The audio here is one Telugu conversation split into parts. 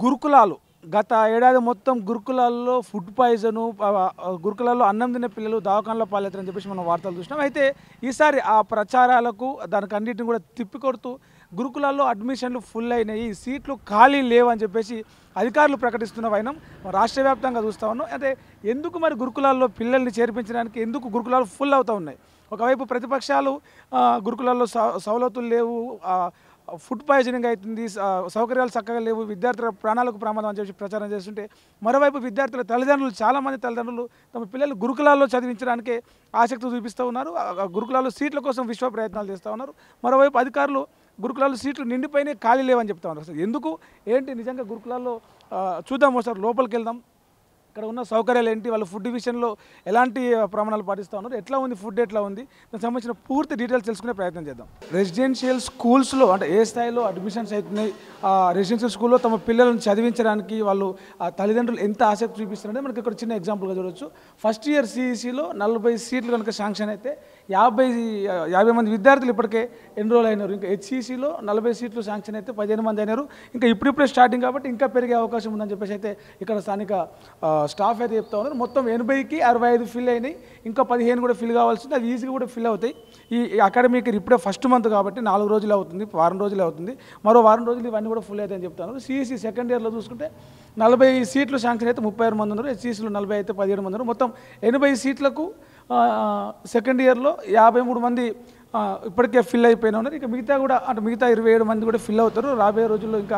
గురుకులాలు గత ఏడాది మొత్తం గురుకులాల్లో ఫుడ్ పాయిజను గురుకులాల్లో అన్నం తినే పిల్లలు దవాఖానలో పాలవుతారని చెప్పేసి మనం వార్తలు చూసినాం. అయితే ఈసారి ఆ ప్రచారాలకు దానికి అన్నిటిని కూడా తిప్పికొడుతూ గురుకులాల్లో అడ్మిషన్లు ఫుల్ అయినాయి, సీట్లు ఖాళీ లేవని చెప్పేసి అధికారులు ప్రకటిస్తున్న వైనం రాష్ట్ర వ్యాప్తంగా చూస్తూ ఉన్నాం. అంటే ఎందుకు మరి గురుకులాల్లో పిల్లల్ని చేర్పించడానికి ఎందుకు గురుకులాలు ఫుల్ అవుతూ ఉన్నాయి? ఒకవైపు ప్రతిపక్షాలు గురుకులాల్లో సవలతులు లేవు, ఫుడ్ పాయిజనింగ్ అవుతుంది, సౌకర్యాలు చక్కగా లేవు, విద్యార్థుల ప్రాణాలకు ప్రమాదం అని చెప్పి ప్రచారం చేస్తుంటే, మరోవైపు విద్యార్థుల తల్లిదండ్రులు చాలామంది తల్లిదండ్రులు తమ పిల్లలు గురుకులాల్లో చదివించడానికే ఆసక్తి చూపిస్తూ ఉన్నారు. గురుకులాల్లో సీట్ల కోసం విశ్వ ప్రయత్నాలు చేస్తూ ఉన్నారు. మరోవైపు అధికారులు గురుకులాల్లో సీట్లు నిండిపోయినాయి, ఖాళీ లేవని చెప్తా ఉన్నారు. అసలు ఎందుకు ఏంటి నిజంగా గురుకులాల్లో చూద్దాం, ఒకసారి లోపలికి వెళ్దాం. ఇక్కడ ఉన్న సౌకర్యాలు ఏంటి, వాళ్ళు ఫుడ్ విషయంలో ఎలాంటి ప్రమాణాలు పాటిస్తూ ఉన్నారు, ఎట్లా ఉంది ఫుడ్, ఎట్లా ఉంది, దానికి సంబంధించిన పూర్తి డీటెయిల్స్ తెలుసుకునే ప్రయత్నం చేద్దాం. రెసిడెన్షియల్ స్కూల్స్లో అంటే ఏ స్థాయిలో అడ్మిషన్స్ అవుతున్నాయి, రెసిడెన్షియల్ స్కూల్లో తమ పిల్లలను చదివించడానికి వాళ్ళు తల్లిదండ్రులు ఎంత ఆసక్తి చూపిస్తున్నారంటే మనకి ఇక్కడ చిన్న ఎగ్జాంపుల్గా చూడవచ్చు. ఫస్ట్ ఇయర్ సిఈసిలో 40 సీట్లు కనుక శాంక్షన్ అయితే 50 మంది విద్యార్థులు ఇప్పటికే ఎన్రోల్ అయినారు. ఇంకా హెచ్సిసిలో 40 సీట్లు శాంక్షన్ అయితే 15 మంది అయినారు. ఇంకా ఇప్పుడిప్పుడే స్టార్టింగ్ కాబట్టి ఇంకా పెరిగే అవకాశం ఉందని చెప్పేసి అయితే ఇక్కడ స్థానిక స్టాఫ్ అయితే చెప్తా ఉన్నారు. మొత్తం 80కి 65 ఫిల్ అయినాయి, ఇంకా 15 కూడా ఫిల్ కావాల్సింది, అది ఈజీగా కూడా ఫిల్ అవుతాయి. ఈ అకాడమిక్ ఇప్పుడే ఫస్ట్ మంత్ కాబట్టి 4 రోజులు అవుతుంది, వారం రోజులు అవుతుంది, మరో వారం రోజులు ఇవన్నీ కూడా ఫుల్ అవుతాయని చెప్తాను. సిఈసి సెకండ్ ఇయర్లో చూసుకుంటే 40 సీట్లు శాంక్షన్ అయితే 36 మంది ఉన్నారు, హెచ్సిసిలో 40 అయితే 17 మంది ఉన్నారు. మొత్తం 80 సీట్లకు సెకండ్ ఇయర్లో 53 మంది ఇప్పటికే ఫిల్ అయిపోయినా ఉన్నారు. ఇక మిగతా కూడా అంటే మిగతా 27 మంది కూడా ఫిల్ అవుతారు రాబోయే రోజుల్లో. ఇంకా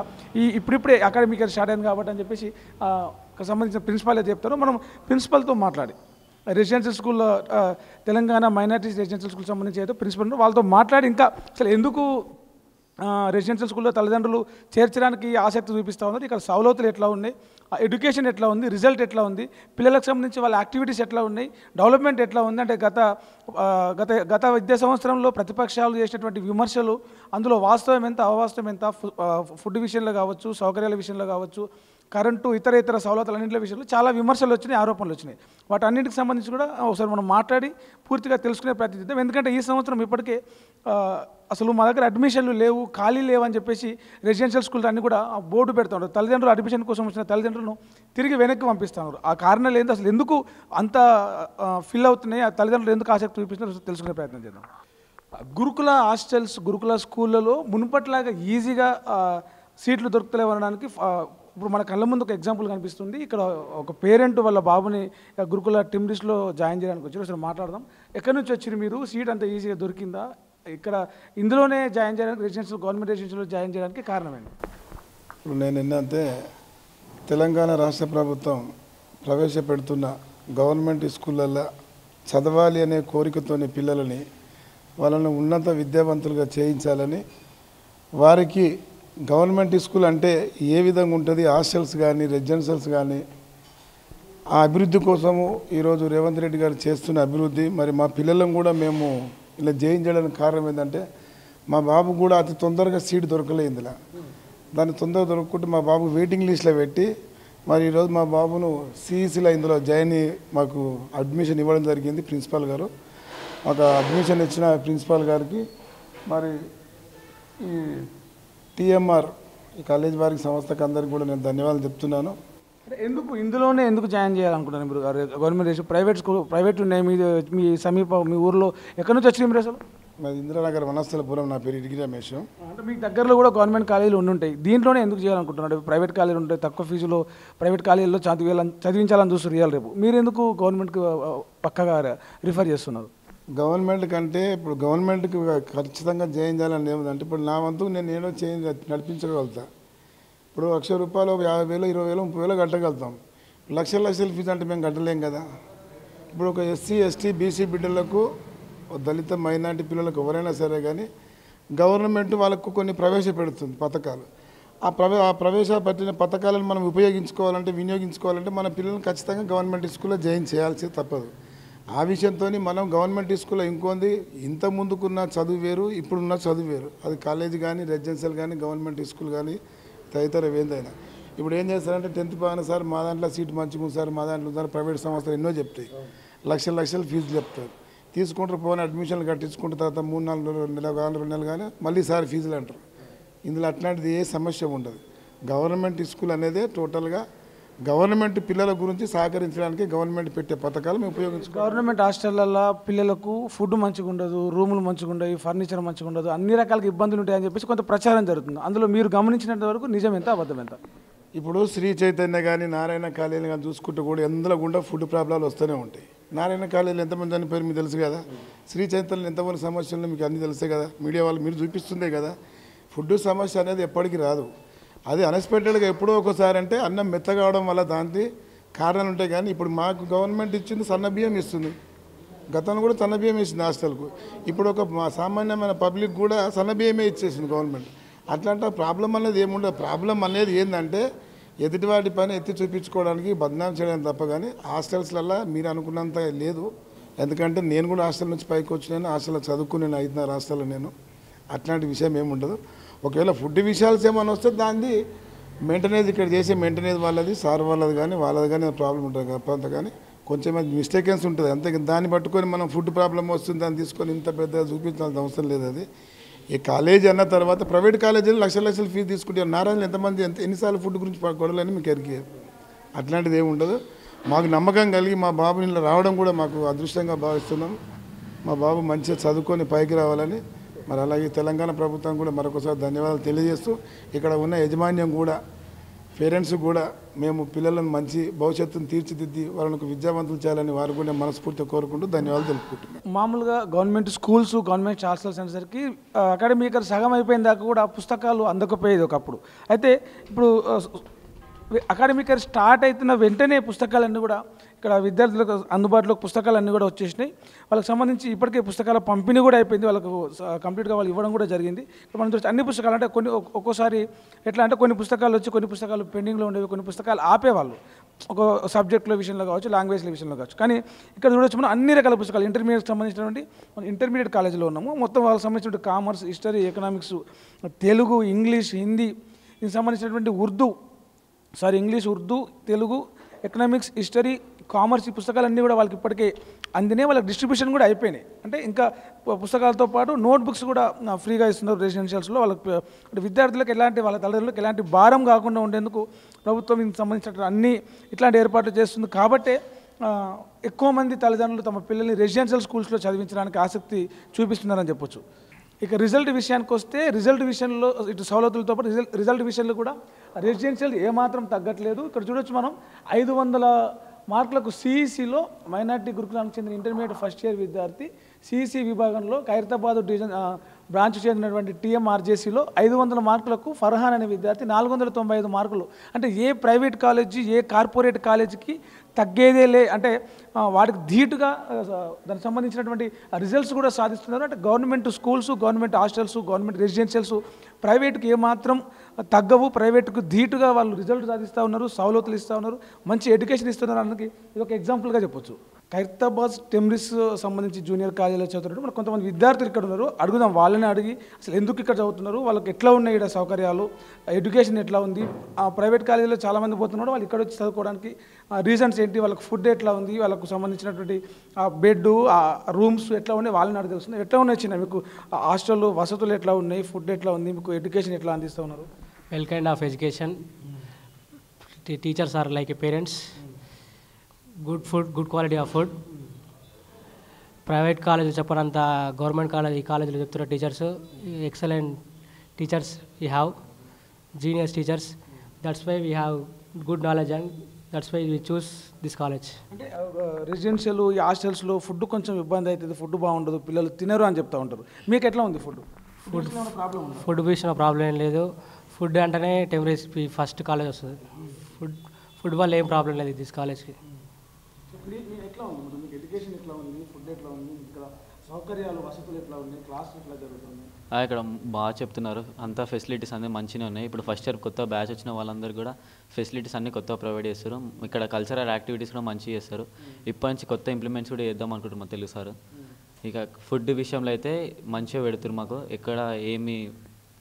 ఇప్పుడిప్పుడే అకాడమిక్ ఇయర్ స్టార్ట్ అయింది కాబట్టి అని చెప్పేసి సంబంధించిన ప్రిన్సిపాల్ అయితే చెప్తారు. మనం ప్రిన్సిపల్తో మాట్లాడి రెసిడెన్షియల్ స్కూల్లో తెలంగాణ మైనారిటీస్ రెసిడెన్షియల్ స్కూల్ సంబంధించి అయితే ప్రిన్సిపల్ వాళ్ళతో మాట్లాడి ఇంకా అసలు ఎందుకు రెసిడెన్షియల్ స్కూల్లో తల్లిదండ్రులు చేర్చడానికి ఆసక్తి చూపిస్తూ ఉన్నారు, ఇక్కడ సౌలతులు ఎట్లా ఉన్నాయి, ఎడ్యుకేషన్ ఎట్లా ఉంది, రిజల్ట్ ఎట్లా ఉంది, పిల్లలకు సంబంధించి వాళ్ళ యాక్టివిటీస్ ఎట్లా ఉన్నాయి, డెవలప్మెంట్ ఎట్లా ఉంది, అంటే గత విద్యా సంవత్సరంలో ప్రతిపక్షాలు చేసినటువంటి విమర్శలు, అందులో వాస్తవం ఎంత అవాస్తవం ఎంత, ఫుడ్ విషయంలో కావచ్చు, సౌకర్యాల విషయంలో కావచ్చు, కరెంటు ఇతర సౌలతులు అన్నింటి విషయంలో చాలా విమర్శలు వచ్చినాయి, ఆరోపణలు వచ్చినాయి. వాటన్నింటికి సంబంధించి కూడా ఒకసారి మనం మాట్లాడి పూర్తిగా తెలుసుకునే ప్రయత్నం చేద్దాం. ఎందుకంటే ఈ సంవత్సరం ఇప్పటికే అసలు మా దగ్గర అడ్మిషన్లు లేవు, ఖాళీ లేవు అని చెప్పేసి రెసిడెన్షియల్ స్కూల్ అన్నీ కూడా బోర్డు పెడతా ఉంటారు. తల్లిదండ్రులు అడ్మిషన్ కోసం వచ్చిన తల్లిదండ్రులను తిరిగి వెనక్కి పంపిస్తున్నారు. ఆ కారణాలు ఏంటి, అసలు ఎందుకు అంత ఫిల్ అవుతున్నాయి, ఆ తల్లిదండ్రులు ఎందుకు ఆసక్తి చూపిస్తున్నారు తెలుసుకునే ప్రయత్నం చేద్దాం. గురుకుల హాస్టల్స్, గురుకుల స్కూళ్ళలో మునుపట్లాగా ఈజీగా సీట్లు దొరుకుతలేవనడానికి ఇప్పుడు మన కళ్ళ ముందు ఒక ఎగ్జాంపుల్ కనిపిస్తుంది. ఇక్కడ ఒక పేరెంట్ వాళ్ళ బాబుని గురుకుల టిమ్రిస్లో జాయిన్ చేయడానికి వచ్చారు. అసలు మాట్లాడదాం. ఎక్కడి నుంచి వచ్చారు మీరు, సీట్ అంత ఈజీగా దొరికిందా, ఇక్కడ ఇందులోనే జాయిన్ చేయడానికి రెసిడెన్షియల్ గవర్నమెంట్ రెసిడెన్షియల్లో జాయిన్ చేయడానికి కారణం ఏంటి? ఇప్పుడు నేను ఏంటంటే తెలంగాణ రాష్ట్ర ప్రభుత్వం ప్రవేశపెడుతున్న గవర్నమెంట్ స్కూళ్ళల్లో చదవాలి అనే కోరికతోని పిల్లలని వాళ్ళని ఉన్నత విద్యావంతులుగా చేయించాలని, వారికి గవర్నమెంట్ స్కూల్ అంటే ఏ విధంగా ఉంటుంది, హాస్టల్స్ కానీ రెసిడెన్షియల్స్ కానీ ఆ అభివృద్ధి కోసము ఈరోజు రేవంత్ రెడ్డి గారు చేస్తున్న అభివృద్ధి. మరి మా పిల్లలను కూడా మేము ఇలా చేయించడానికి కారణం ఏంటంటే మా బాబు కూడా అతి తొందరగా సీట్ దొరకలేదు ఇందులో. దాన్ని తొందరగా దొరకకుంటే మా బాబు వెయిటింగ్ లిస్ట్లో పెట్టి మరి ఈరోజు మా బాబును సిఈసిలో ఇందులో జాయిన్ మాకు అడ్మిషన్ ఇవ్వడం జరిగింది. ప్రిన్సిపాల్ గారు మాకు అడ్మిషన్ ఇచ్చిన ప్రిన్సిపాల్ గారికి మరి ఈ టీఎంఆర్ ఈ కాలేజ్ వారికి సంస్థకు అందరికీ కూడా నేను ధన్యవాదాలు చెప్తున్నాను. ఇందులోనే ఎందుకు జాయిన్ చేయాలనుకుంటున్నారు మీరు? గవర్నమెంట్ ప్రైవేట్ స్కూల్ ప్రైవేట్ ఉన్నాయి మీ సమీప మీ ఊర్లో, ఎక్కడి నుంచి వచ్చినాయి మీరు అసలు? మరి ఇందిరానగర్ వనస్థలపురం, నా పేరు ఇడిగి రమేష్. అంటే మీకు దగ్గరలో కూడా గవర్నమెంట్ కాలేజీలు ఉండుంటాయి, దీంట్లోనే ఎందుకు చేయాలనుకుంటున్నారు? ప్రైవేట్ కాలేజీలు ఉంటాయి, తక్కువ ఫీజులో ప్రైవేట్ కాలేజీల్లో చదివించాలని చూస్తారు రియల్ రేపు, మీరు ఎందుకు గవర్నమెంట్కి పక్కగా రిఫర్ చేస్తున్నారు? గవర్నమెంట్ కంటే ఇప్పుడు గవర్నమెంట్కి ఖచ్చితంగా జాయిన్ చేయాలని ఏముందంటే ఇప్పుడు నా వంతు నేను ఏదో నడిపించగలుగుతా. ఇప్పుడు 1,00,000 రూపాయలు 50,000 20,000 30,000 కట్టగలుగుతాం. లక్షల ఫీజు అంటే మేము కట్టలేం కదా. ఇప్పుడు ఒక ఎస్సీ ఎస్టీ బీసీ బిడ్డలకు, దళిత మైనార్టీ పిల్లలకు ఎవరైనా సరే కానీ గవర్నమెంట్ వాళ్ళకు కొన్ని ప్రవేశపెడుతుంది పథకాలు. ఆ ప్రవేశపెట్టిన పథకాలను మనం ఉపయోగించుకోవాలంటే, వినియోగించుకోవాలంటే మన పిల్లలను ఖచ్చితంగా గవర్నమెంట్ స్కూల్లో జాయిన్ చేయాల్సి తప్పదు. ఆ విషయంతో మనం గవర్నమెంట్ స్కూల్లో ఇంకొంది ఇంత ముందుకున్న చదువు వేరు, ఇప్పుడున్న చదువు వేరు. అది కాలేజీ కానీ రెసిడెన్షియల్ కానీ గవర్నమెంట్ స్కూల్ కానీ తదితర ఏదైనా. ఇప్పుడు ఏం చేస్తారంటే 10th పాస్ సార్ మా దాంట్లో సీట్ మంచిగా ఉంది సార్, మా దాంట్లో సార్, ప్రైవేట్ సంస్థలు ఎన్నో చెప్తాయి, లక్షలు ఫీజులు చెప్తారు. తీసుకుంటారు, పోనీ అడ్మిషన్లు కట్టించుకుంటారు, తర్వాత 3-4 నెలలు కానీ మళ్ళీ సార్ ఫీజులు అంటారు. ఇందులో అట్లాంటిది ఏ సమస్య ఉండదు. గవర్నమెంట్ స్కూల్ అనేదే టోటల్గా గవర్నమెంట్ పిల్లల గురించి సహకరించడానికి గవర్నమెంట్ పెట్టే పథకాలు మేము ఉపయోగించుకోవాలి. గవర్నమెంట్ హాస్టళ్లలో పిల్లలకు ఫుడ్ మంచిగా ఉండదు, రూములు మంచిగా ఉండవు, ఫర్నిచర్ మంచిగా ఉండదు, అన్ని రకాల ఇబ్బందులు ఉంటాయని చెప్పేసి కొంత ప్రచారం జరుగుతుంది. అందులో మీరు గమనించినంత వరకు నిజం ఎంత అబద్ధం ఎంత? ఇప్పుడు శ్రీ చైతన్య కానీ నారాయణ కాలేజీలు కానీ చూసుకుంటూ కూడా ఎందులో కూడా ఫుడ్ ప్రాబ్లాలు వస్తూనే ఉంటాయి. నారాయణ కాలేజీలో ఎంతమంది చనిపోయారు మీకు తెలుసు కదా, శ్రీ చైతన్యం ఎంతమంది సమస్యలు మీకు అన్నీ తెలుసే కదా, మీడియా వాళ్ళు మీరు చూపిస్తుందే కదా. ఫుడ్ సమస్య అనేది ఎప్పటికీ రాదు, అది అన్ఎక్స్పెక్టెడ్గా ఎప్పుడో ఒకసారి అంటే అన్నం మెత్తగా అవడం వల్ల దానికి కారణాలు ఉంటాయి. కానీ ఇప్పుడు మాకు గవర్నమెంట్ ఇచ్చింది సన్న బియ్యం ఇస్తుంది, గతంలో కూడా సన్న బియ్యం ఇచ్చింది హాస్టల్కు. ఇప్పుడు ఒక సామాన్యమైన పబ్లిక్ కూడా సన్న బియ్యమే ఇచ్చేసింది గవర్నమెంట్. అట్లాంటి ప్రాబ్లం అనేది ఏముండదు. ప్రాబ్లం అనేది ఏంటంటే ఎదుటివాటి పైన ఎత్తి చూపించుకోవడానికి బదనాం చేయడం తప్ప కానీ హాస్టల్స్లలో మీరు అనుకున్నంత లేదు. ఎందుకంటే నేను కూడా హాస్టల్ నుంచి పైకి వచ్చినాను, హాస్టల్లో చదువుకుని నేను 5.5 హాస్టల్లో నేను. అట్లాంటి విషయం ఏముండదు. ఒకవేళ ఫుడ్ విషయాలు ఏమైనా వస్తే దాన్ని మెయింటెనెన్స్ ఇక్కడ చేసే మెయింటెనెన్స్ వాళ్ళది సార్ వాళ్ళది కానీ వాళ్ళది కానీ ప్రాబ్లం ఉంటుంది తప్ప కానీ కొంచెం మిస్టేకెన్స్ ఉంటుంది అంతే. దాన్ని పట్టుకొని మనం ఫుడ్ ప్రాబ్లం వస్తుంది దాన్ని తీసుకొని ఇంత పెద్దగా చూపించాల్సిన అవసరం లేదు. అది ఈ కాలేజీ అన్న తర్వాత ప్రైవేట్ కాలేజీలు లక్షల ఫీజు తీసుకుంటే నారాయణ ఎంతమంది ఎన్నిసార్లు ఫుడ్ గురించి గొడవలని మీకు ఎరిగే. అట్లాంటిది ఏమి ఉండదు. మాకు నమ్మకం కలిగి మా బాబుని ఇలా రావడం కూడా మాకు అదృష్టంగా భావిస్తున్నాం. మా బాబు మంచిగా చదువుకొని పైకి రావాలని మరి అలాగే తెలంగాణ ప్రభుత్వం కూడా మరొకసారి ధన్యవాదాలు తెలియజేస్తూ ఇక్కడ ఉన్న యాజమాన్యం కూడా పేరెంట్స్ కూడా మేము పిల్లలను మంచి భవిష్యత్తును తీర్చిదిద్ది వాళ్ళకు విద్యావంతులు చేయాలని వారు కూడా మనస్ఫూర్తిగా కోరుకుంటూ ధన్యవాదాలు తెలుపుకుంటున్నాం. మామూలుగా గవర్నమెంట్ స్కూల్స్ గవర్నమెంట్ హాస్టల్స్ అనేసరికి అకాడమిక్ సగం అయిపోయిన దాకా కూడా పుస్తకాలు అందకపోయేది ఒకప్పుడు. అయితే ఇప్పుడు అకాడమిక్ ఇయర్ స్టార్ట్ అవుతున్న వెంటనే పుస్తకాలన్నీ కూడా ఇక్కడ విద్యార్థులకు అందుబాటులో పుస్తకాలన్నీ కూడా వచ్చేసినాయి. వాళ్ళకి సంబంధించి ఇప్పటికే పుస్తకాల పంపిణీ కూడా అయిపోయింది, వాళ్ళకు కంప్లీట్గా వాళ్ళు ఇవ్వడం కూడా జరిగింది. మనం చూస్తే అన్ని పుస్తకాలు అంటే కొన్ని ఒక్కోసారి ఎట్లా అంటే కొన్ని పుస్తకాలు వచ్చి కొన్ని పుస్తకాలు పెండింగ్లో ఉండేవి, కొన్ని పుస్తకాలు ఆపేవాళ్ళు ఒక సబ్జెక్టుల విషయంలో కావచ్చు, లాంగ్వేజ్ల విషయంలో కావచ్చు. కానీ ఇక్కడ చూడొచ్చు మనం అన్ని రకాల పుస్తకాలు ఇంటర్మీడియట్ సంబంధించినటువంటి మనం ఇంటర్మీడియట్ కాలేజీలో ఉన్నాము. మొత్తం వాళ్ళకి సంబంధించినటువంటి commerce, history, economics, Telugu, English, Hindi, దీనికి సంబంధించినటువంటి English, Urdu, Telugu, economics, history, commerce, ఈ పుస్తకాలన్నీ కూడా వాళ్ళకి ఇప్పటికే అందినే వాళ్ళకి డిస్ట్రిబ్యూషన్ కూడా అయిపోయినాయి. అంటే ఇంకా పుస్తకాలతో పాటు నోట్బుక్స్ కూడా ఫ్రీగా ఇస్తున్నారు రెసిడెన్షియల్స్లో. వాళ్ళకి విద్యార్థులకు వాళ్ళ తల్లిదండ్రులకు ఎలాంటి భారం కాకుండా ఉండేందుకు ప్రభుత్వం దీనికి సంబంధించిన ఇట్లాంటి ఏర్పాట్లు చేస్తుంది. కాబట్టే ఎక్కువ మంది తల్లిదండ్రులు తమ పిల్లల్ని రెసిడెన్షియల్ స్కూల్స్లో చదివించడానికి ఆసక్తి చూపిస్తున్నారని చెప్పొచ్చు. ఇక రిజల్ట్ విషయానికి వస్తే రిజల్ట్ విషయంలో ఇటు సవలతులతో పాటు రిజల్ట్ విషయంలో కూడా రెసిడెన్షియల్ ఏమాత్రం తగ్గట్లేదు. ఇక్కడ చూడొచ్చు మనం 500 మార్కులకు సిఈసిలో మైనార్టీ గురుకులానికి చెందిన ఇంటర్మీడియట్ ఫస్ట్ ఇయర్ విద్యార్థి సిఈసి విభాగంలో ఖైరతాబాద్ డివిజన్ బ్రాంచ్ చెందినటువంటి టీఎంఆర్జేసీలో 500 మార్కులకు ఫర్హాన్ అనే విద్యార్థి 495 మార్కులు. అంటే ఏ ప్రైవేట్ కాలేజీ ఏ కార్పొరేట్ కాలేజీకి తగ్గేదేలే, అంటే వాటికి ధీటుగా దానికి సంబంధించినటువంటి రిజల్ట్స్ కూడా సాధిస్తున్నారు. అంటే government schools, government hostels, government residentials ప్రైవేట్కి ఏమాత్రం తగ్గవు, ప్రైవేట్కు ధీటుగా వాళ్ళు రిజల్ట్ సాధిస్తూ ఉన్నారు, సౌలతులు ఇస్తూ ఉన్నారు, మంచి ఎడ్యుకేషన్ ఇస్తున్నారు అన్నది ఇది ఒక ఎగ్జాంపుల్గా చెప్పొచ్చు. ఖైరతాబాద్ టెమ్రిస్ సంబంధించి జూనియర్ కాలేజీలో చదువుతున్నారు. మనకు కొంతమంది విద్యార్థులు ఇక్కడ ఉన్నారు, అడుగుదాం వాళ్ళని అడిగి అసలు ఎందుకు ఇక్కడ చదువుతున్నారు, వాళ్ళకి ఎట్లా ఉన్నాయి ఇక్కడ సౌకర్యాలు, ఎడ్యుకేషన్ ఎట్లా ఉంది, ప్రైవేట్ కాలేజీలో చాలామంది పోతున్నారు, వాళ్ళు ఇక్కడ వచ్చి చదువుకోవడానికి రీజన్స్ ఏంటి, వాళ్ళకి ఫుడ్ ఎట్లా ఉంది, వాళ్ళకు సంబంధించినటువంటి బెడ్ రూమ్స్ ఎట్లా ఉన్నాయి వాళ్ళని అడిగి తెలుస్తుంది. ఎట్లా ఉన్నాయి చిన్న మీకు హాస్టల్ వసతులు ఎట్లా ఉన్నాయి, ఫుడ్ ఎట్లా ఉంది, మీకు ఎడ్యుకేషన్ ఎట్లా అందిస్తూ ఉన్నారు? Well kind of education, teachers are like a parents, good food, good quality of food. Private కాలేజీలు చెప్పనంత గవర్నమెంట్ కాలేజ్ ఈ కాలేజీలో చెప్తున్న teachers excellent teachers we have, genius teachers, that's why we have good knowledge and that's why we choose this college. అంటే రెసిడెన్షియల్ ఈ హాస్టల్స్లో ఫుడ్ కొంచెం ఇబ్బంది అవుతుంది, ఫుడ్ బాగుండదు, పిల్లలు తినరు అని చెప్తూ ఉంటారు. మీకు ఎట్లా ఉంది ఫుడ్ విషయంలో ప్రాబ్లం ఏం లేదు. ఫుడ్ అంటేనే టెంపరేచర్ ఫస్ట్ కాలేజ్ వస్తుంది. ఫుడ్ వల్ల ఏం ప్రాబ్లం లేదు దిస్ కాలేజ్కి. ఎట్లా ఉంది మీకు ఎడ్యుకేషన్ ఎట్లా ఉంది, ఫుడ్ ఎట్లా ఉంది, ఇక్కడ సౌకర్యాలు వసతులు ఎట్లా ఉన్నాయి, క్లాసులు ఎట్లా జరుగుతుంది? ఇక్కడ బాగా చెప్తున్నారు, అంతా ఫెసిలిటీస్ అన్నీ మంచిగా ఉన్నాయి. ఇప్పుడు ఫస్ట్ ఇయర్ కొత్త బ్యాచ్ వచ్చిన వాళ్ళందరూ కూడా ఫెసిలిటీస్ అన్నీ కొత్త ప్రొవైడ్ చేస్తారు. ఇక్కడ కల్చరల్ యాక్టివిటీస్ కూడా మంచిగా చేస్తారు. ఇప్పటి నుంచి కొత్త ఇంప్లిమెంట్స్ కూడా చేద్దాం అనుకుంటున్నాం తెలుగు సార్. ఇక ఫుడ్ విషయంలో అయితే మంచిగా పెడుతున్నారు, మాకు ఎక్కడ ఏమీ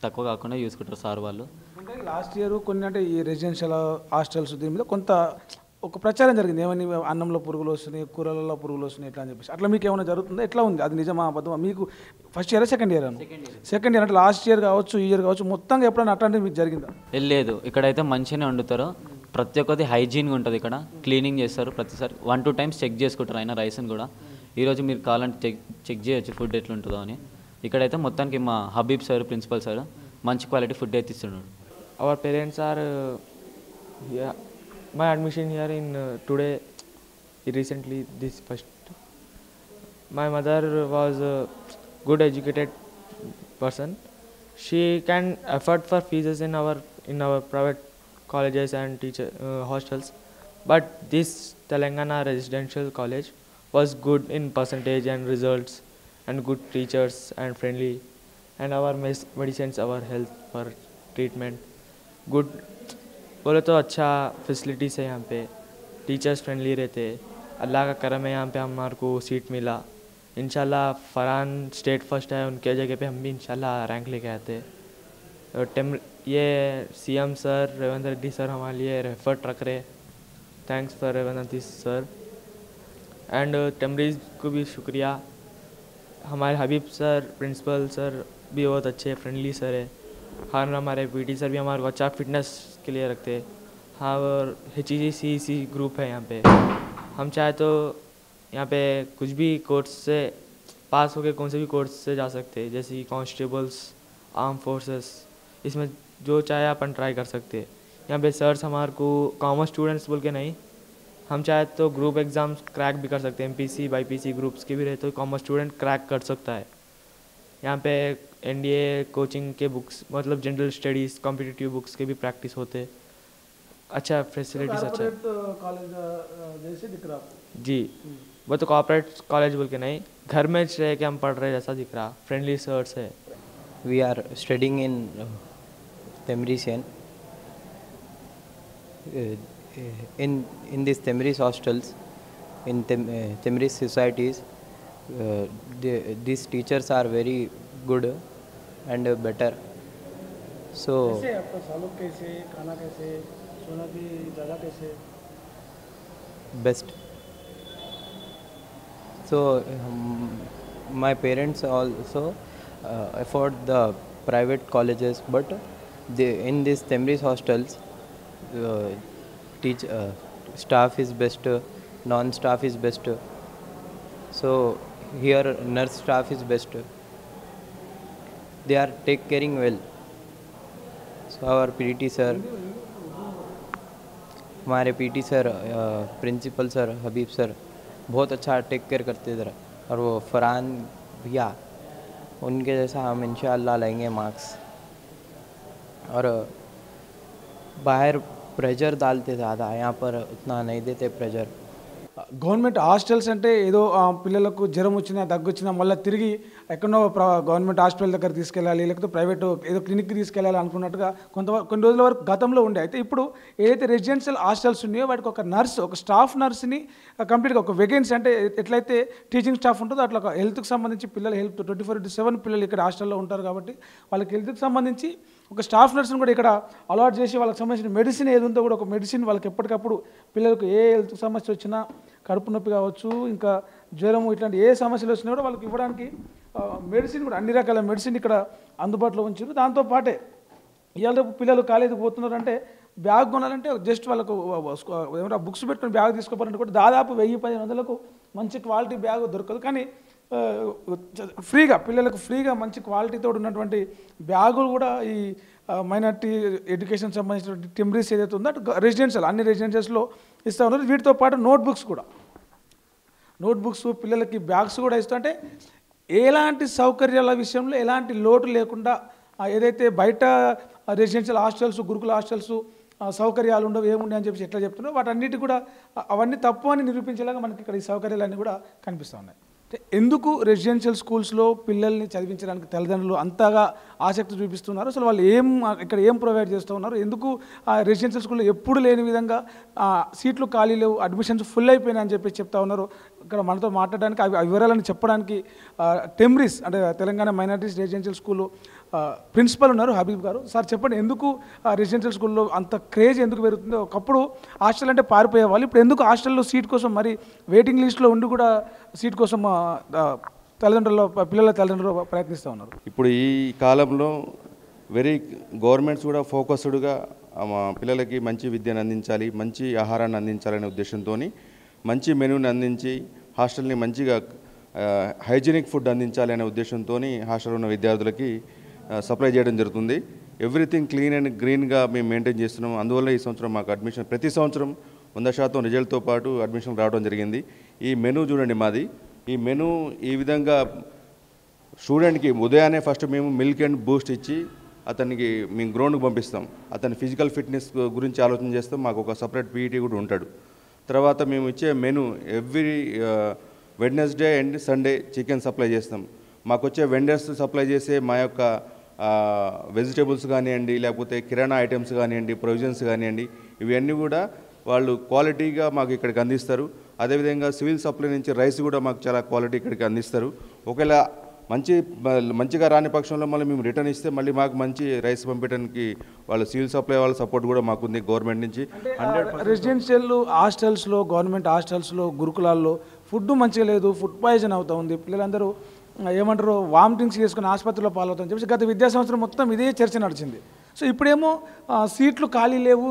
తక్కువ కాకుండా చూసుకుంటారు సార్ వాళ్ళు. అంటే లాస్ట్ ఇయర్ కొన్ని అంటే ఈ రెసిడెన్షియల్ హాస్టల్స్ దీని మీద కొంత ఒక ప్రచారం జరిగింది, ఏమని అన్నంలో పురుగులు వస్తున్నాయి, కూరలలో పురుగులు వస్తున్నాయి ఇట్లా అని చెప్పేసి. అట్లా మీకు ఏమైనా జరుగుతుందా? ఎట్లా ఉంది, అది నిజమా అబద్ధమా? మీకు first year second year second year అంటే లాస్ట్ ఇయర్ కావచ్చు, ఈ ఇయర్ కావచ్చు, మొత్తంగా ఎప్పుడైనా అట్లాంటివి మీకు జరిగిందా? లేదు, ఇక్కడైతే మంచిగానే వండుతారు. ప్రతి ఒక్కటి హైజీన్గా ఉంటుంది. ఇక్కడ క్లీనింగ్ చేస్తారు ప్రతిసారి 1-2 టైమ్స్ చెక్ చేసుకుంటారు అయినా రైస్ని కూడా. ఈరోజు మీరు కావాలంటే చెక్ చేయొచ్చు ఫుడ్ ఎట్లుంటుందో అని. ఇక్కడైతే మొత్తానికి మా హబీబ్ సార్ ప్రిన్సిపల్ సార్ మంచి క్వాలిటీ ఫుడ్ అయితే ఇస్తున్నాడు. Our parents are yeah, my admission here in today recently this first. My mother was a good educated person. She can afford for fees in our private colleges and teacher hostels, but this Telangana residential college was good in percentage and results and good teachers and friendly, and our medicines, our health for treatment good बोले तो अच्छा फैसिलिटीज़ है यहाँ पे, टीचर्स फ्रेंडली रहते, अल्लाह का करम है यहाँ पे हमारे को सीट मिला। इंशाल्लाह फरहान स्टेट फर्स्ट है, उनके जगह पे हम भी इंशाल्लाह रैंक लेके आते। ये CM sir Revanth Reddy sir हमारे लिए एफर्ट रख रहे, thanks for Revanth Reddy sir and टेमरीज को भी शुक्रिया। हमारे हबीब सर प्रिंसिपल सर भी बहुत अच्छे फ्रेंडली सर है। हाँ, हमारे पीटी सर भी हमारे को अच्छा फिटनेस के लिए रखते हैं। हाँ, और HEC ग्रुप है यहाँ पे, हम चाहे तो यहाँ पे कुछ भी कोर्स से पास होके कौन से भी कोर्स से जा सकते हैं, जैसे कांस्टेबल्स, आर्म फोर्सेस, इसमें जो चाहे अपन ट्राई कर सकते हैं। यहाँ पे सर्स हमारे को कॉमर्स स्टूडेंट्स बोल के नहीं, हम चाहे तो ग्रुप एग्ज़ाम्स क्रैक भी कर सकते हैं। MPC BPC ग्रुप्स के भी रहे तो कॉमर्स स्टूडेंट क्रैक कर सकता है। यहाँ पे NDA कोचिंग के बुक्स मतलब जनरल स्टडीज़ कॉम्पिटिटिव बुक्स के भी प्रैक्टिस होते, अच्छा फैसिलिटीज़ अच्छा कॉलेज जैसे दिख रहा आपको? जी, वो तो कॉर्पोरेट कॉलेज बोल के नहीं, घर में रह के हम पढ़ रहे जैसा दिख रहा, फ्रेंडली सर्स है। We are studying in Temrisian. In these Temris hostels, in Temris societies, these teachers are very good and better. So कैसे आपका सालों कैसे, खाना कैसे, सोना की जगह कैसे? best. So my parents also afford the private colleges, but in these Temris hostels, staff is best, non-staff is best. So here nurse staff is best. They are take caring well. So our PT sir, हमारे PT सर प्रिंसिपल सर हबीब सर बहुत अच्छा टेक केयर करते थे। और वो फरहान भैया, उनके जैसा हम इंशाअल्लाह लाएंगे मार्क्स। और बाहर प्रेशर डालते ज़्यादा, यहाँ पर उतना नहीं देते प्रेशर। గవర్నమెంట్ హాస్టల్స్ అంటే ఏదో పిల్లలకు జ్వరం వచ్చినా దగ్గు వచ్చినా మళ్ళీ తిరిగి ఎక్కడో గవర్నమెంట్ హాస్పిటల్ దగ్గర తీసుకెళ్ళాలి, లేకపోతే ప్రైవేట్ ఏదో క్లినిక్కి తీసుకెళ్ళాలి అనుకున్నట్టుగా కొన్ని రోజుల వరకు గతంలో ఉండే. అయితే ఇప్పుడు ఏదైతే రెసిడెన్షియల్ హాస్టల్స్ ఉన్నాయో వాటికి ఒక నర్స్, ఒక స్టాఫ్ నర్స్ని కంప్లీట్గా ఒక వేకెన్సీ, అంటే ఎట్లయితే టీచింగ్ స్టాఫ్ ఉంటుందో అట్లా ఒక హెల్త్కి సంబంధించి పిల్లల హెల్త్ 24/7 పిల్లలు ఇక్కడ హాస్టల్లో ఉంటారు కాబట్టి వాళ్ళకి హెల్త్కి సంబంధించి ఒక స్టాఫ్ నర్స్ని కూడా ఇక్కడ అలాట్ చేసి వాళ్ళకి సంబంధించిన మెడిసిన్ ఏది ఉందో కూడా ఒక మెడిసిన్ వాళ్ళకి ఎప్పటికప్పుడు పిల్లలకు ఏ హెల్త్ సమస్య వచ్చినా, కడుపు నొప్పి కావచ్చు, ఇంకా జ్వరము, ఇట్లాంటి ఏ సమస్యలు వచ్చినా కూడా వాళ్ళకి ఇవ్వడానికి మెడిసిన్ కూడా అన్ని రకాల మెడిసిన్ ఇక్కడ అందుబాటులో ఉంచారు. దాంతోపాటే ఇవాళ రేపు పిల్లలు కాలేజీకి పోతున్నారు అంటే బ్యాగ్ కొనాలంటే జస్ట్ వాళ్ళకు ఏమైనా బుక్స్ పెట్టుకుని బ్యాగ్ తీసుకోవాలంటే కూడా దాదాపు 1000-1500లకు మంచి క్వాలిటీ బ్యాగ్ దొరకదు. కానీ ఫ్రీగా పిల్లలకు ఫ్రీగా మంచి క్వాలిటీతో ఉన్నటువంటి బ్యాగులు కూడా ఈ మైనార్టీ ఎడ్యుకేషన్ సంబంధించినటువంటి టెంబ్రీస్ ఏదైతే ఉందో అటు రెసిడెన్షియల్ అన్ని రెసిడెన్షియల్స్లో ఇస్తూ ఉన్నారు. వీటితో పాటు నోట్బుక్స్ కూడా, నోట్బుక్స్ పిల్లలకి బ్యాగ్స్ కూడా ఇస్తూ, అంటే ఎలాంటి సౌకర్యాల విషయంలో ఎలాంటి లోటు లేకుండా ఏదైతే బయట రెసిడెన్షియల్ హాస్టల్స్, గురుకుల హాస్టల్స్ సౌకర్యాలు ఉండవు ఏముండే అని చెప్పి ఎట్లా చెప్తున్నారో వాటన్నిటి కూడా అవన్నీ తప్పు అని నిరూపించేలాగా మనకి ఇక్కడ ఈ సౌకర్యాలన్నీ కూడా కనిపిస్తూ ఉన్నాయి. ఎందుకు రెసిడెన్షియల్ స్కూల్స్లో పిల్లల్ని చదివించడానికి తల్లిదండ్రులు అంతగా ఆసక్తి చూపిస్తున్నారు? అసలు వాళ్ళు ఇక్కడ ఏం ప్రొవైడ్ చేస్తూ ఉన్నారు? ఎందుకు రెసిడెన్షియల్ స్కూల్లో ఎప్పుడు లేని విధంగా సీట్లు ఖాళీ లేవు, అడ్మిషన్స్ ఫుల్ అయిపోయినాయి అని చెప్పి చెప్తా ఉన్నారు. ఇక్కడ మనతో మాట్లాడడానికి ఆ వివరాలను చెప్పడానికి టెమ్రిస్ అంటే Telangana minorities residential school principal ఉన్నారు హబీబ్ గారు. సార్ చెప్పండి, ఎందుకు రెసిడెన్షియల్ స్కూల్లో అంత క్రేజ్ ఎందుకు పెరుగుతుందో? ఒకప్పుడు హాస్టల్ అంటే పారిపోయేవాళ్ళు, ఇప్పుడు ఎందుకు హాస్టల్లో సీట్ కోసం మరి వెయిటింగ్ లిస్ట్లో ఉండి కూడా సీట్ కోసం పిల్లల తల్లిదండ్రులు ప్రయత్నిస్తూ ఉన్నారు? ఇప్పుడు ఈ కాలంలో గవర్నమెంట్స్ కూడా ఫోకస్డ్గా మా పిల్లలకి మంచి విద్యను అందించాలి, మంచి ఆహారాన్ని అందించాలనే ఉద్దేశంతో మంచి మెనూని అందించి హాస్టల్ని మంచిగా హైజీనిక్ ఫుడ్ అందించాలి అనే ఉద్దేశంతో హాస్టల్లో ఉన్న విద్యార్థులకి సప్లై చేయడం జరుగుతుంది. ఎవ్రీథింగ్ క్లీన్ అండ్ గ్రీన్గా మేము మెయింటైన్ చేస్తున్నాం. అందువల్ల ఈ సంవత్సరం మాకు అడ్మిషన్ ప్రతి సంవత్సరం 100% రిజల్ట్తో పాటు అడ్మిషన్ రావడం జరిగింది. ఈ మెనూ చూడండి మాది. ఈ మెనూ ఈ విధంగా స్టూడెంట్కి ఉదయాన్నే ఫస్ట్ మేము మిల్క్ అండ్ బూస్ట్ ఇచ్చి అతనికి మేము గ్రౌండ్కి పంపిస్తాం. అతని ఫిజికల్ ఫిట్నెస్ గురించి ఆలోచన చేస్తాం. మాకు ఒక సపరేట్ పీఈటీ కూడా ఉంటాడు. తర్వాత మేము ఇచ్చే menu every Wednesday and Sunday chicken supply చేస్తాం. మాకు వచ్చే వెండర్స్ సప్లై చేసే మా యొక్క వెజిటేబుల్స్ కానివ్వండి, లేకపోతే కిరాణా ఐటమ్స్ కానివ్వండి, ప్రొవిజన్స్ కానివ్వండి, ఇవన్నీ కూడా వాళ్ళు క్వాలిటీగా మాకు ఇక్కడికి అందిస్తారు. అదేవిధంగా సివిల్ సప్లై నుంచి రైస్ కూడా మాకు చాలా క్వాలిటీ ఇక్కడికి అందిస్తారు. ఒకవేళ మంచిగా రాని పక్షంలో మళ్ళీ మేము రిటర్న్ ఇస్తే మళ్ళీ మాకు మంచి రైస్ పంపించడానికి వాళ్ళ సివిల్ సప్లై వాళ్ళ సపోర్ట్ కూడా మాకుంది గవర్నమెంట్ నుంచి. రెసిడెన్షియల్ హాస్టల్స్లో, గవర్నమెంట్ హాస్టల్స్లో, గురుకులాల్లో ఫుడ్ మంచిగా లేదు, ఫుడ్ పాయిజన్ అవుతూ ఉంది, పిల్లలందరూ ఏమంటారు వామిటింగ్స్ చేసుకుని ఆసుపత్రిలో పాలవుతామని చెప్పేసి గత విద్యా సంవత్సరం మొత్తం ఇదే చర్చ నడిచింది. సో ఇప్పుడేమో సీట్లు ఖాళీ లేవు,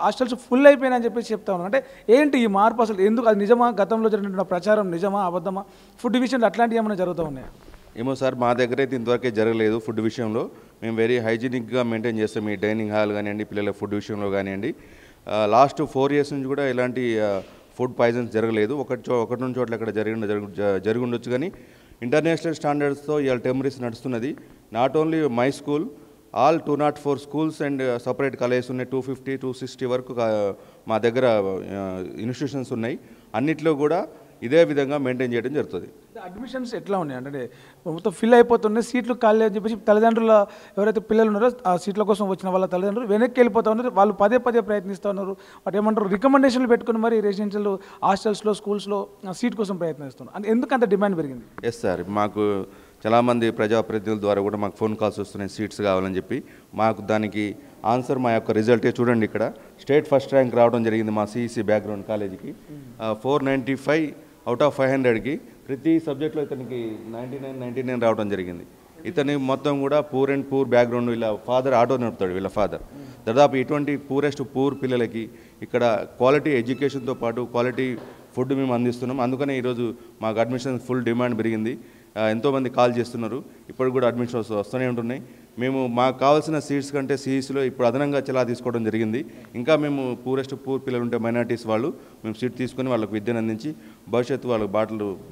హాస్టల్స్ ఫుల్ అయిపోయినాయని చెప్పేసి చెప్తా ఉన్నాను. అంటే ఏంటి ఈ మార్పు అసలు ఎందుకు? అది నిజమా? గతంలో జరిగిన ప్రచారం నిజమా అబద్ధమా? ఫుడ్ విషయంలో అట్లాంటివి ఏమైనా జరుగుతూ ఉన్నాయా? ఏమో సార్, మా దగ్గర అయితే ఇంతవరకే జరగలేదు. ఫుడ్ విషయంలో మేము వెరీ హైజీనిక్గా మెయింటైన్ చేస్తాం. ఈ డైనింగ్ హాల్ కానివ్వండి, పిల్లల ఫుడ్ విషయంలో కానివ్వండి. లాస్ట్ 4 years నుంచి కూడా ఇలాంటి ఫుడ్ పాయిజన్స్ జరగలేదు. ఒకటి రెండు చోట్ల ఇక్కడ జరిగి ఉండొచ్చు. కానీ ఇంటర్నేషనల్ స్టాండర్డ్స్తో ఇవాళ టెంపరీస్ నడుస్తున్నది. Not only my school, all 204 schools and separate colleges ఉన్నాయి. 250, 260 వరకు మా దగ్గర ఇన్స్టిట్యూషన్స్ ఉన్నాయి. అన్నిట్లో కూడా ఇదే విధంగా మెయింటైన్ చేయడం జరుగుతుంది. అడ్మిషన్స్ ఎట్లా ఉన్నాయి అంటే మొత్తం ఫిల్ అయిపోతున్నాయి, సీట్లు ఖాళీ అని చెప్పేసి తల్లిదండ్రుల ఎవరైతే పిల్లలు ఉన్నారో ఆ సీట్ల కోసం వచ్చిన వాళ్ళ తల్లిదండ్రులు వెనక్కి వెళ్ళిపోతూ ఉన్నారు. వాళ్ళు పదే ప్రయత్నిస్తూ ఉన్నారు. వాటి ఏమంటారు రికమెండేషన్లు పెట్టుకుని మరి రెసిడెన్షియల్ హాస్టల్స్లో, స్కూల్స్లో సీట్ కోసం ప్రయత్నిస్తున్నారు. అంటే ఎందుకు అంత డిమాండ్ పెరిగింది? ఎస్ సార్, మాకు చాలామంది ప్రజాప్రతినిధుల ద్వారా కూడా మాకు ఫోన్ కాల్స్ వస్తున్నాయి సీట్స్ కావాలని చెప్పి. మాకు దానికి ఆన్సర్ మా యొక్క రిజల్టే చూడండి. ఇక్కడ స్టేట్ ఫస్ట్ ర్యాంక్ రావడం జరిగింది మా సిఈసి బ్యాక్గ్రౌండ్ కాలేజీకి. 495 out of 500కి ప్రతి సబ్జెక్ట్లో ఇతనికి 99 రావడం జరిగింది. ఇతని మొత్తం కూడా పూర్ బ్యాక్గ్రౌండ్. వీళ్ళ ఫాదర్ ఆటో నడుపుతాడు. వీళ్ళ ఫాదర్ దాదాపు ఇటువంటి పూర్ పిల్లలకి ఇక్కడ క్వాలిటీ ఎడ్యుకేషన్తో పాటు క్వాలిటీ ఫుడ్ మేము అందిస్తున్నాం. అందుకనే ఈరోజు మాకు అడ్మిషన్ ఫుల్ డిమాండ్ పెరిగింది. ఎంతోమంది కాల్ చేస్తున్నారు. ఇప్పుడు కూడా అడ్మిషన్స్ వస్తూనే ఉంటున్నాయి. మేము మాకు కావాల్సిన సీట్స్ కంటే సిఈసిలో ఇప్పుడు అదనంగా చాలా తీసుకోవడం జరిగింది. ఇంకా మేము పూర్ పిల్లలు ఉంటే మైనారిటీస్ వాళ్ళు మేము సీట్ తీసుకొని వాళ్ళకి విద్యను అందించి భవిష్యత్తు వాళ్ళకి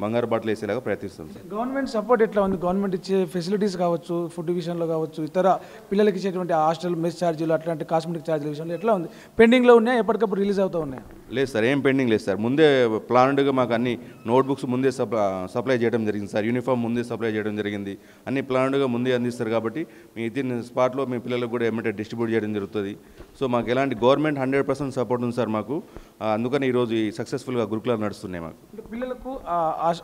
బంగారు బాటలు వేసేలాగా ప్రయత్నిస్తాం సార్. గవర్నమెంట్ సపోర్ట్ ఎట్లా ఉంది? గవర్నమెంట్ ఇచ్చే ఫెసిలిటీస్ కావచ్చు, ఫుడ్ విషయంలో కావచ్చు, ఇతర పిల్లలకి ఇచ్చేటువంటి హాస్టల్ మెస్ ఛార్జీలు, అట్లాంటి కాస్మెటిక్ ఛార్జీల విషయంలో ఎట్లా ఉంది? పెండింగ్లో ఉన్నాయా? ఎప్పటికప్పుడు రిలీజ్ అవుతూ ఉన్నాయా? లేదు సార్, ఏం పెండింగ్ లేదు సార్. ముందే ప్లాన్డ్గా మాకు అన్ని నోట్బుక్స్ ముందే సప్లై చేయడం జరిగింది సార్. యూనిఫామ్ ముందే సప్లై చేయడం జరిగింది. అన్ని ప్లాన్డ్గా ముందే అందిస్తారు కాబట్టి మీ ఇతని స్పాట్లో మీ పిల్లలకు కూడా ఏమంటే డిస్ట్రిబ్యూట్ చేయడం జరుగుతుంది. సో మాకు ఎలాంటి గవర్నమెంట్ 100% సపోర్ట్ ఉంది సార్ మాకు. అందుకని ఈరోజు ఈ సక్సెస్ఫుల్గా గురుకులాలు నడుస్తున్నాయి మాకు. పిల్లలకు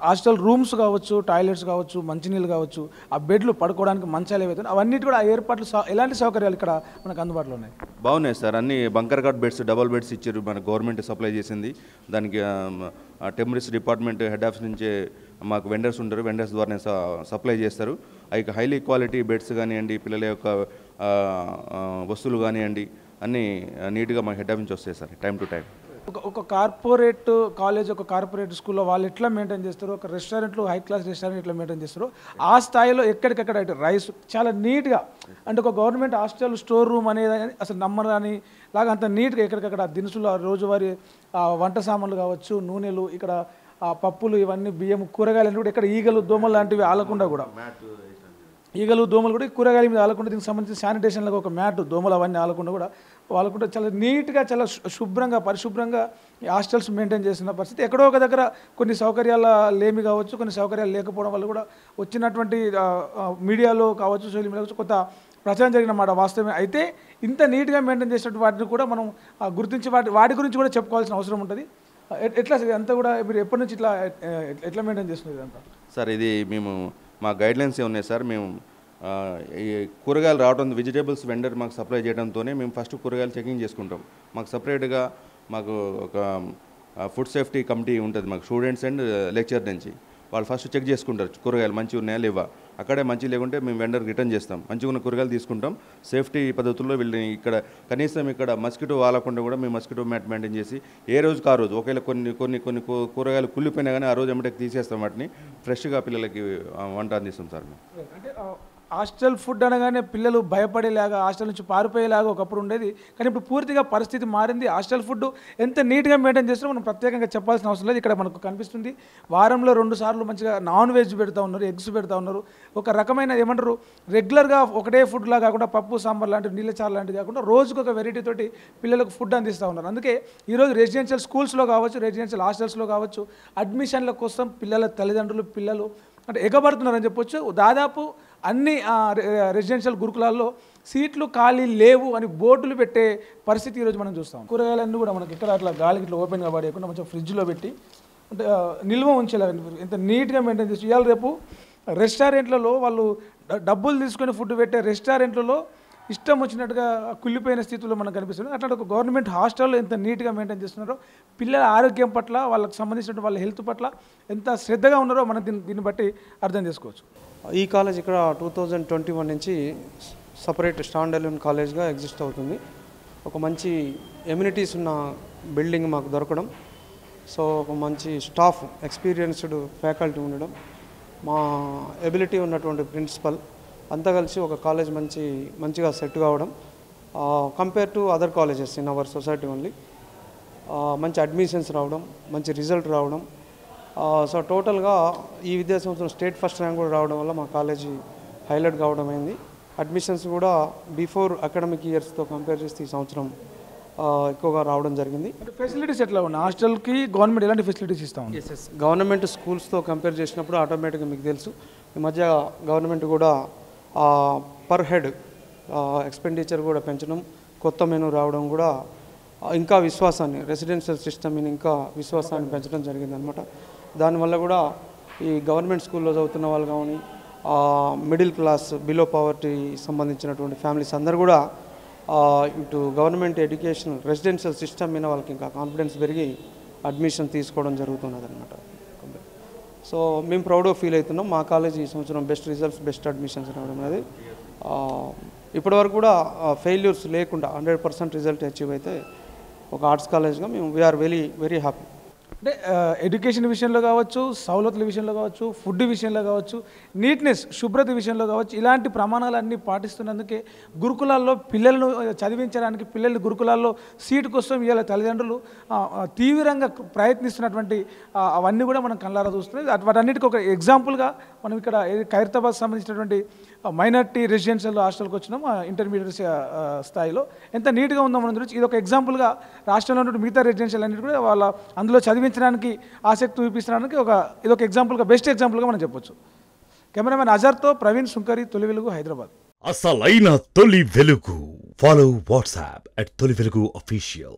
హాస్టల్ రూమ్స్ కావచ్చు, టాయిలెట్స్ కావచ్చు, మంచినీళ్ళు కావచ్చు, ఆ బెడ్లు పడుకోవడానికి మంచాలు ఏవైతే అవన్నీ కూడా ఆ ఏర్పాట్లు ఎలాంటి సౌకర్యాలు ఇక్కడ మనకు అందుబాటులో ఉన్నాయి? బాగున్నాయి సార్. అన్ని bunker cut beds, double beds ఇచ్చారు. మన గవర్నమెంట్ సప్లై చేసింది. దానికి టెంపరీస్ డిపార్ట్మెంట్ హెడ్ ఆఫీస్ నుంచే మాకు వెండర్స్ ఉంటారు. వెండర్స్ ద్వారానే సప్లై చేస్తారు. అవి హైలీ క్వాలిటీ బెడ్స్ కానివ్వండి, పిల్లల యొక్క వస్తువులు కానివ్వండి, అన్నీ నీట్గా మా హెడ్ ఆఫీస్ నుంచి వస్తాయి సార్ టైం టు టైం. ఒక కార్పొరేట్ కాలేజ్, ఒక కార్పొరేట్ స్కూల్లో వాళ్ళు ఎట్లా మెయింటైన్ చేస్తారు, ఒక రెస్టారెంట్లు హై క్లాస్ రెస్టారెంట్ ఎట్లా మెయింటైన్ చేస్తారు, ఆ స్థాయిలో ఎక్కడికక్కడ రైస్ చాలా నీట్గా, అంటే ఒక గవర్నమెంట్ హాస్టల్ స్టోర్ రూమ్ అనేది అసలు నమ్మరాని లాగా అంత నీట్గా ఎక్కడికక్కడ దినుసులు, రోజువారీ వంట సామాన్లు కావచ్చు, నూనెలు, ఇక్కడ పప్పులు, ఇవన్నీ బియ్యం, కూరగాయలు కూడా ఇక్కడ ఈగలు, దోమలు లాంటివి ఆలకుండా కూడా, ఈగలు దోమలు కూడా కూరగాయల మీద ఆలకుండా, దీనికి సంబంధించి శానిటేషన్లకు ఒక మ్యాట్, దోమలు అవన్నీ ఆలకుండా కూడా వాళ్ళకుండా చాలా నీట్గా, చాలా శుభ్రంగా, పరిశుభ్రంగా హాస్టల్స్ మెయింటైన్ చేస్తున్న పరిస్థితి. ఎక్కడో ఒక దగ్గర కొన్ని సౌకర్యాల లేమి కావచ్చు, కొన్ని సౌకర్యాలు లేకపోవడం వల్ల కూడా వచ్చినటువంటి మీడియాలో కావచ్చు, సోషల్ మీడియా కావచ్చు, కొత్త ప్రచారం జరిగిన మాట వాస్తవమే. అయితే ఇంత నీట్గా మెయింటైన్ చేసినటువంటి వాటిని కూడా మనం గుర్తించి వాటి గురించి కూడా చెప్పుకోవాల్సిన అవసరం ఉంటుంది. ఎట్లా అంతా కూడా మీరు ఎప్పటి నుంచి ఎట్లా మెయింటైన్ చేస్తున్నారు ఇదంతా? సార్ ఇది మేము మా గైడ్లైన్స్ ఉన్నాయి సార్. మేము ఈ కూరగాయలు రావడం వెజిటేబుల్స్ వెండర్ మాకు సప్లై చేయడంతోనే మేము ఫస్ట్ కూరగాయలు చెకింగ్ చేసుకుంటాం. మాకు సపరేట్గా మాకు ఒక ఫుడ్ సేఫ్టీ కమిటీ ఉంటుంది మాకు స్టూడెంట్స్ అండ్ లెక్చర్ నుంచి. వాళ్ళు ఫస్ట్ చెక్ చేసుకుంటారు కూరగాయలు మంచిగా ఉన్నాయా లేవా. అక్కడే మంచి లేకుంటే మేము వెండర్ రిటర్న్ చేస్తాం. మంచిగా ఉన్న కూరగాయలు తీసుకుంటాం. సేఫ్టీ పద్ధతుల్లో వీళ్ళని ఇక్కడ కనీసం ఇక్కడ మస్కిటో వాలకుండా కూడా మేము మస్కిటో మ్యాట్ మెయింటైన్ చేసి ఏ రోజుకి ఆ రోజు ఒకవేళ కొన్ని కూరగాయలు కుళ్ళిపోయినా కానీ ఆ రోజు ఎమ్మటే తీసేస్తాం. వాటిని ఫ్రెష్గా పిల్లలకి వంట అందిస్తాం సార్ మేము. అంటే హాస్టల్ ఫుడ్ అనగానే పిల్లలు భయపడేలాగా హాస్టల్ నుంచి పారిపోయేలాగా ఒకప్పుడు ఉండేది. కానీ ఇప్పుడు పూర్తిగా పరిస్థితి మారింది. హాస్టల్ ఫుడ్ ఎంత నీట్గా మెయింటైన్ చేస్తారో మనం ప్రత్యేకంగా చెప్పాల్సిన అవసరం లేదు. ఇక్కడ మనకు కనిపిస్తుంది వారంలో 2 సార్లు మంచిగా నాన్ వెజ్ పెడతా ఉన్నారు, ఎగ్స్ పెడతా ఉన్నారు. ఒక రకమైన ఏమంటారు రెగ్యులర్గా ఒకటే ఫుడ్లా కాకుండా పప్పు సాంబార్ లాంటివి నీళ్ళచారు లాంటివి కాకుండా రోజుకు ఒక వెరైటీ తోటి పిల్లలకు ఫుడ్ అందిస్తూ ఉన్నారు. అందుకే ఈరోజు రెసిడెన్షియల్ స్కూల్స్లో కావచ్చు, రెసిడెన్షియల్ హాస్టల్స్లో కావచ్చు అడ్మిషన్ల కోసం పిల్లల తల్లిదండ్రులు పిల్లలు అంటే ఎగబడుతున్నారని చెప్పొచ్చు. దాదాపు అన్ని రెసిడెన్షియల్ గురుకులాల్లో సీట్లు ఖాళీ లేవు అని బోర్డులు పెట్టే పరిస్థితి ఈరోజు మనం చూస్తాం. కూరగాయలన్నీ కూడా మనకి ఇక్కడ అట్లా గాలికి ఇట్లా ఓపెన్గా పడేయకుండా మంచిగా ఫ్రిడ్జ్లో పెట్టి అంటే నిల్వ ఉంచేలా ఎంత నీట్గా మెయింటైన్ చేసి ఇవాళ రేపు రెస్టారెంట్లలో వాళ్ళు డబ్బులు తీసుకొని ఫుడ్ పెట్టే రెస్టారెంట్లలో ఇష్టం వచ్చినట్టుగా కుళ్ళిపోయిన స్థితిలో మనకు కనిపిస్తుంది. అట్లాంటి ఒక గవర్నమెంట్ హాస్టల్లో ఎంత నీట్గా మెయింటైన్ చేస్తున్నారో పిల్లల ఆరోగ్యం పట్ల వాళ్ళకి సంబంధించిన వాళ్ళ హెల్త్ పట్ల ఎంత శ్రద్ధగా ఉన్నారో మనం దీన్ని బట్టి అర్థం చేసుకోవచ్చు. ఈ కాలేజ్ ఇక్కడ 2021 నుంచి సపరేట్ స్టాండ్ అలోన్ కాలేజ్గా ఎగ్జిస్ట్ అవుతుంది. ఒక మంచి ఎమ్యూనిటీస్ ఉన్న బిల్డింగ్ మాకు దొరకడం, సో ఒక మంచి స్టాఫ్ ఎక్స్పీరియన్స్డ్ ఫ్యాకల్టీ ఉండడం, మా ఎబిలిటీ ఉన్నటువంటి ప్రిన్సిపల్ అంతా కలిసి ఒక కాలేజ్ మంచిగా సెట్ కావడం compare to other colleges in our society only. మంచి అడ్మిషన్స్ రావడం, మంచి రిజల్ట్ రావడం, సో టోటల్గా ఈ విద్యా సంవత్సరం స్టేట్ ఫస్ట్ ర్యాంక్ కూడా రావడం వల్ల మా కాలేజీ హైలైట్ కావడం అయింది. అడ్మిషన్స్ కూడా బిఫోర్ అకాడమిక్ ఇయర్స్తో కంపేర్ చేస్తే ఈ సంవత్సరం ఎక్కువగా రావడం జరిగింది. ఫెసిలిటీస్ ఎట్లా ఉన్నాయి హాస్టల్కి? గవర్నమెంట్ ఎలాంటి ఫెసిలిటీస్ ఇస్తా ఉంది? గవర్నమెంట్ స్కూల్స్తో కంపేర్ చేసినప్పుడు ఆటోమేటిక్గా మీకు తెలుసు ఈ మధ్య గవర్నమెంట్ కూడా పర్ హెడ్ ఎక్స్పెండిచర్ కూడా పెంచడం, కొత్త మెనూ రావడం కూడా ఇంకా విశ్వాసాన్ని రెసిడెన్షియల్ సిస్టమ్ని ఇంకా విశ్వాసాన్ని పెంచడం జరిగిందనమాట. దానివల్ల కూడా ఈ గవర్నమెంట్ స్కూల్లో చదువుతున్న వాళ్ళు కానీ మిడిల్ క్లాస్ బిలో పవర్టీ సంబంధించినటువంటి ఫ్యామిలీస్ అందరూ కూడా ఇటు గవర్నమెంట్ ఎడ్యుకేషన్ రెసిడెన్షియల్ సిస్టమ్ మీద వాళ్ళకి ఇంకా కాన్ఫిడెన్స్ పెరిగి అడ్మిషన్ తీసుకోవడం జరుగుతున్నది అనమాట. సో మేము ప్రౌడ్గా ఫీల్ అవుతున్నాం. మా కాలేజ్ ఈ సంవత్సరం బెస్ట్ రిజల్ట్స్, బెస్ట్ అడ్మిషన్స్ రావడం అనేది ఇప్పటివరకు కూడా ఫెయిల్యూర్స్ లేకుండా 100% రిజల్ట్ అచీవ్ అయితే ఒక ఆర్ట్స్ కాలేజ్గా మేము వీఆర్ వెరీ హ్యాపీ. అంటే ఎడ్యుకేషన్ విషయంలో కావచ్చు, సౌలతుల విషయంలో కావచ్చు, ఫుడ్ విషయంలో కావచ్చు, నీట్నెస్ శుభ్రత విషయంలో కావచ్చు, ఇలాంటి ప్రమాణాలన్నీ పాటిస్తున్నందుకే గురుకులాల్లో పిల్లలను చదివించడానికి పిల్లల్ని గురుకులాల్లో సీటు కోసం ఇవాళ తల్లిదండ్రులు తీవ్రంగా ప్రయత్నిస్తున్నటువంటి అవన్నీ కూడా మనం కళ్ళారా చూస్తున్నాయి. వాటన్నిటికీ ఒక ఎగ్జాంపుల్గా మనం ఇక్కడ ఖైరతాబాద్ సంబంధించినటువంటి మైనార్టీ రెసిడెన్షియల్ హాస్టల్కి వచ్చినాం ఇంటర్మీడియట్ స్థాయిలో. ఎంత నీట్గా ఉందో మనం చూసి ఇది ఒక ఎగ్జాంపుల్గా రాష్ట్రంలో ఉన్నటువంటి మిగతా రెసిడెన్షియల్ అన్నిటి కూడా వాళ్ళ అందులో చదివించడానికి ఆసక్తి చూపించడానికి ఇదొక ఎగ్జాంపుల్గా బెస్ట్ ఎగ్జాంపుల్గా మనం చెప్పొచ్చు. కెమెరామెన్ అజర్తో ప్రవీణ్ సుంకరి, తొలి వెలుగు, హైదరాబాద్. అసలైన తొలి వెలుగు. ఫాలో వాట్సాప్ @తొలి వెలుగు official.